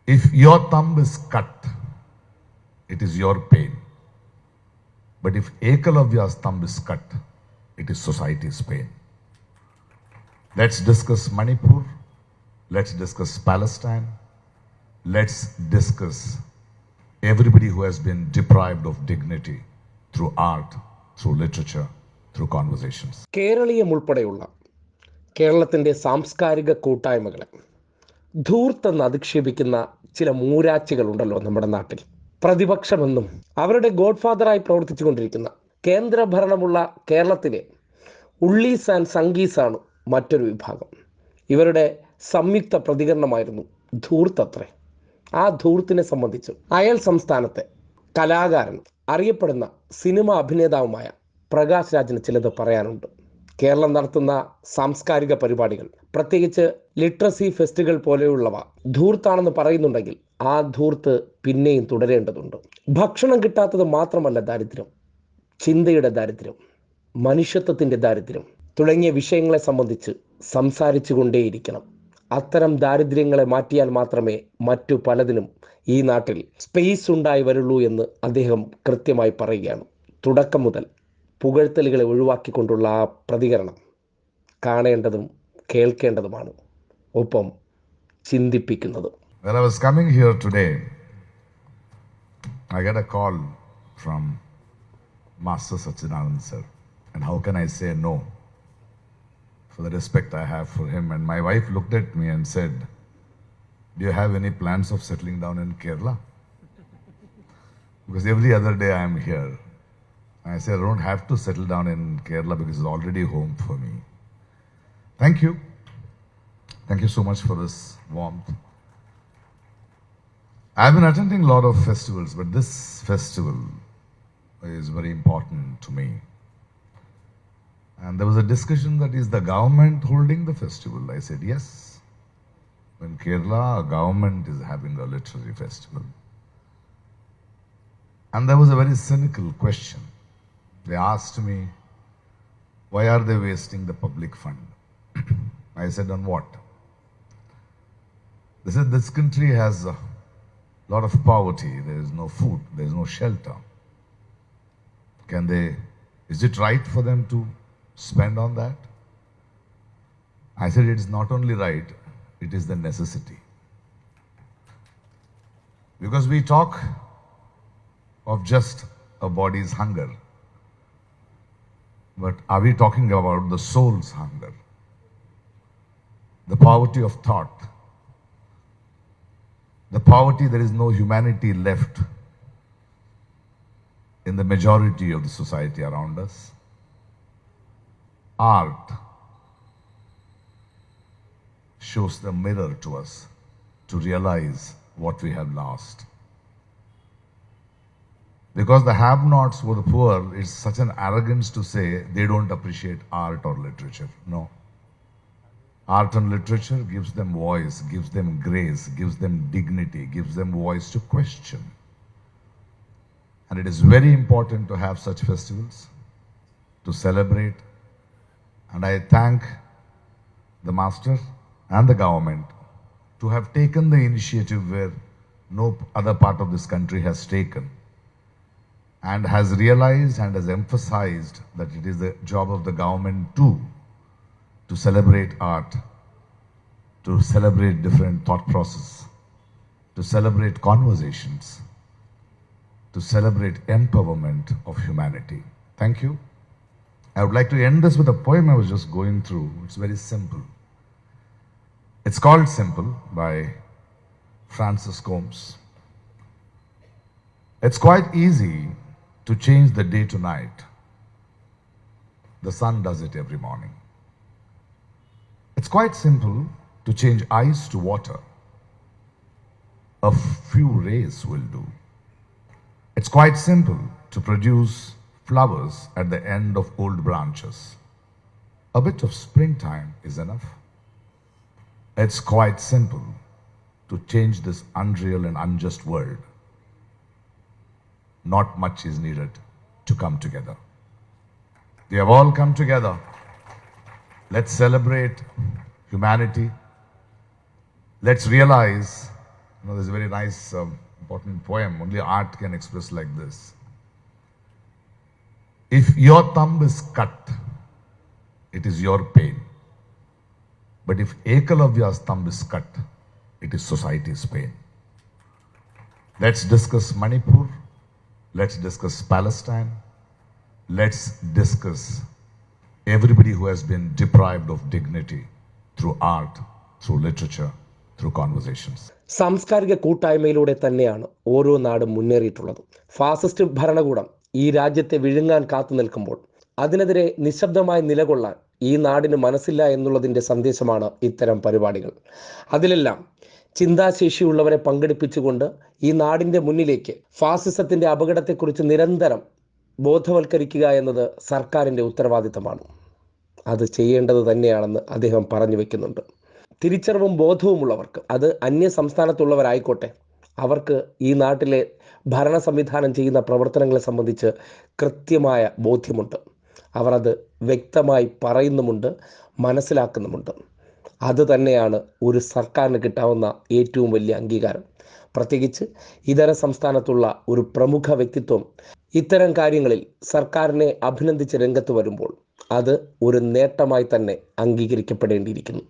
If your thumb is cut, it is your pain. But if Ekalavya's thumb is cut, it is society's pain. Let's discuss Manipur. Let's discuss Palestine. Let's discuss everybody who has been deprived of dignity through art, through literature, through conversations. Keraleeyam ഉൾപ്പെടെയുള്ള കേരളത്തിൻ്റെ സാംസ്കാരിക കൂട്ടായ്മകളെ ധൂർത്തെന്ന് അധിക്ഷേപിക്കുന്ന ചില മൂരാച്ചികളുണ്ടല്ലോ നമ്മുടെ നാട്ടിൽ. പ്രതിപക്ഷമെന്നും അവരുടെ ഗോഡ്ഫാദറായി പ്രവർത്തിച്ചുകൊണ്ടിരിക്കുന്ന കേന്ദ്രഭരണമുള്ള കേരളത്തിലെ ഉള്ളീസ് and സംഗീസാണ് മറ്റൊരു വിഭാഗം. ഇവരുടെ സംയുക്ത പ്രതികരണമായിരുന്നു ധൂർത്തത്രേ. ആ ധൂർത്തിനെ സംബന്ധിച്ച് അയൽ സംസ്ഥാനത്തെ കലാകാരൻ അറിയപ്പെടുന്ന സിനിമ അഭിനേതാവുമായ പ്രകാശ് രാജിന് ചിലത് പറയാനുണ്ട്. കേരളം നടത്തുന്ന സാംസ്കാരിക പരിപാടികൾ, പ്രത്യേകിച്ച് ലിറ്ററസി ഫെസ്റ്റുകൾ പോലെയുള്ളവ ധൂർത്താണെന്ന് പറയുന്നുണ്ടെങ്കിൽ ആ ധൂർത്ത് പിന്നെയും തുടരേണ്ടതുണ്ട്. ഭക്ഷണം കിട്ടാത്തത് മാത്രമല്ല ദാരിദ്ര്യം, ചിന്തയുടെ ദാരിദ്ര്യം, മനുഷ്യത്വത്തിൻ്റെ ദാരിദ്ര്യം തുടങ്ങിയ വിഷയങ്ങളെ സംബന്ധിച്ച് സംസാരിച്ചു കൊണ്ടേയിരിക്കണം. അത്തരം ദാരിദ്ര്യങ്ങളെ മാറ്റിയാൽ മാത്രമേ മറ്റു പലതിനും ഈ നാട്ടിൽ സ്പേസ് ഉണ്ടായി വരുള്ളൂ എന്ന് അദ്ദേഹം കൃത്യമായി പറയുകയാണ്. തുടക്കം മുതൽ പുകഴ്ത്തലുകളെ ഒഴിവാക്കിക്കൊണ്ടുള്ള ആ പ്രതികരണം കാണേണ്ടതും കേൾക്കേണ്ടതുമാണ്, ഒപ്പം ചിന്തിപ്പിക്കുന്നതും. When I was coming here today, I got a call from Master Satchidanand sir. And how can I say no for the respect I have for him? And my wife looked at me and said, do you have any plans of settling down in Kerala? Because every other day I am here. I said, I don't have to settle down in Kerala because it's already home for me. Thank you. Thank you so much for this warmth. I've been attending a lot of festivals, but this festival is very important to me. And there was a discussion that is the government holding the festival. I said, yes. In Kerala, a government is having a literary festival. And there was a very cynical question. They asked me, why are they wasting the public fund? I said, on what? They said, this country has a lot of poverty. There is no food. There is no shelter. Is it right for them to spend on that? I said, it is not only right, it is the necessity. Because we talk of just a body's hunger, but are we talking about the soul's hunger? The poverty of thought, the poverty, there is no humanity left in the majority of the society around us. Art shows the mirror to us to realize what we have lost. Because the have-nots were the poor, it's such an arrogance to say they don't appreciate art or literature. No. Art and literature gives them voice, gives them grace, gives them dignity, gives them voice to question. And it is very important to have such festivals, to celebrate. And I thank the master and the government to have taken the initiative where no other part of this country has taken, and has realized and has emphasized that it is the job of the government too to celebrate art, to celebrate different thought process, to celebrate conversations, to celebrate empowerment of humanity. Thank you. I would like to end this with a poem I was just going through. It's very simple. It's called Simple by Francis Combs. It's quite easy to change the day to night. The sun does it every morning. It's quite simple to change ice to water. A few rays will do. It's quite simple to produce flowers at the end of old branches. A bit of springtime is enough. It's quite simple to change this unreal and unjust world. Not much is needed to come together. We have all come together. Let's celebrate humanity. Let's realize there's a very nice, important poem. Only art can express like this. If your thumb is cut, it is your pain. But if Ekalavya's thumb is cut, it is society's pain. Let's discuss Manipur. Let's discuss Palestine. Let's discuss everybody who has been deprived of dignity through art, through literature, through conversations. സാംസ്കാരിക കൂട്ടായ്മയിലൂടെ തന്നെയാണ് ഓരോ നാടും മുന്നേറിയിട്ടുള്ളത്. Fascist ഭരണകൂടം ഈ രാജ്യത്തെ വിഴുങ്ങാൻ കാത്തു നിൽക്കുമ്പോൾ അതിനെതിരെ നിശബ്ദമായി നിലകൊള്ളാൻ ഈ നാടിന് മനസ്സില്ല എന്നുള്ളതിൻ്റെ സന്ദേശമാണ് ഇത്തരം പരിപാടികൾ. അതിലെല്ലാം ചിന്താശേഷിയുള്ളവരെ പങ്കെടുപ്പിച്ചുകൊണ്ട് ഈ നാടിൻ്റെ മുന്നിലേക്ക് ഫാസിസത്തിൻ്റെ അപകടത്തെക്കുറിച്ച് നിരന്തരം ബോധവൽക്കരിക്കുക എന്നത് സർക്കാരിൻ്റെ ഉത്തരവാദിത്തമാണ്. അത് ചെയ്യേണ്ടത് തന്നെയാണെന്ന് അദ്ദേഹം പറഞ്ഞു വയ്ക്കുന്നുണ്ട്. തിരിച്ചറിവും ബോധവുമുള്ളവർക്ക്, അത് അന്യ സംസ്ഥാനത്തുള്ളവരായിക്കോട്ടെ, അവർക്ക് ഈ നാട്ടിലെ ഭരണ സംവിധാനം ചെയ്യുന്ന പ്രവർത്തനങ്ങളെ സംബന്ധിച്ച് കൃത്യമായ ബോധ്യമുണ്ട്. അവർ അത് വ്യക്തമായി പറയുന്നുമുണ്ട്, മനസ്സിലാക്കുന്നുമുണ്ട്. അത് തന്നെയാണ് ഒരു സർക്കാരിന് കിട്ടാവുന്ന ഏറ്റവും വലിയ അംഗീകാരം. പ്രത്യേകിച്ച് ഇതര സംസ്ഥാനത്തുള്ള ഒരു പ്രമുഖ വ്യക്തിത്വം ഇത്തരം കാര്യങ്ങളിൽ സർക്കാരിനെ അഭിനന്ദിച്ച് രംഗത്ത് വരുമ്പോൾ അത് ഒരു നേട്ടമായി തന്നെ അംഗീകരിക്കപ്പെടേണ്ടിയിരിക്കുന്നു.